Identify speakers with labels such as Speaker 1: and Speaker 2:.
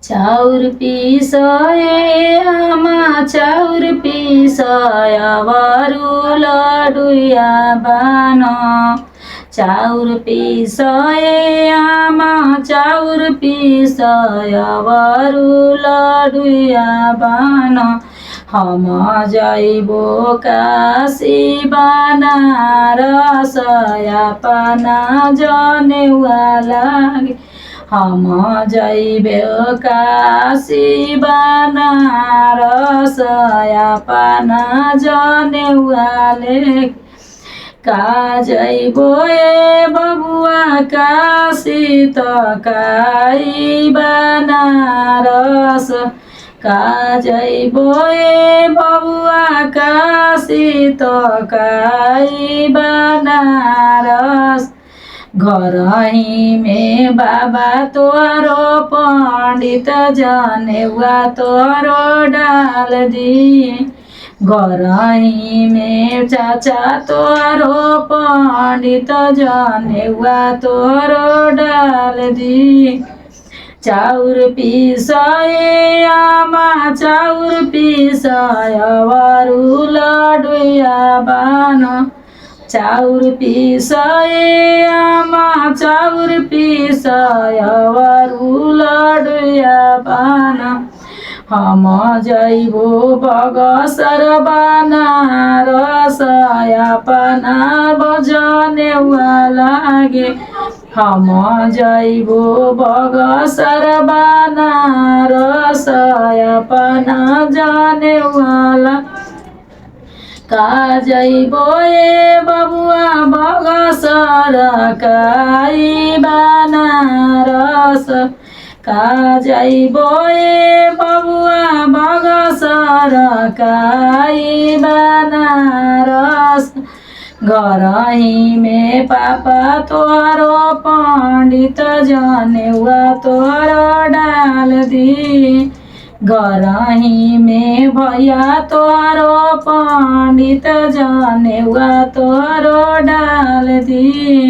Speaker 1: चाउर पिसए आमा चाउर पिसय बरु लडुया बान चाउर पिसए आमा चाउर पिसय बरु लडुया बान हम जाइबो काशी बनारस अपना जनेउआ लागे हम जाइबे काशी बनारस अपना जनेउआ लेके का जइबो ए बबुआ काशी त काई बनारस का जइबो ए बबुआ काशी त काई बनारस घरही में बाबा तोरो पंडित जनेउआ तोरो डाल दिए घरही में चाचा तोरो पंडित जनेउआ तोरो डाल दिए चाउर पिसए आमा चाउर पिसय बरु लडुया बान चाउर पिसए आमा चाउर पिसय बरु लडुया बान हम जाइबो बगसर बनारस अपना जनेउआ लागे हम जाइबो बगसर बनारस अपना जनेउआ लागे का जइबो ए बबुआ बगसर काई बनारस का जइबो ए बबुआ बगसर काई बनारस घरही में पापा तोरो पंडित जनेउआ तोरो डाल दी घरही में भैया तोरो पंडित जनेउआ तोरो डाल दी।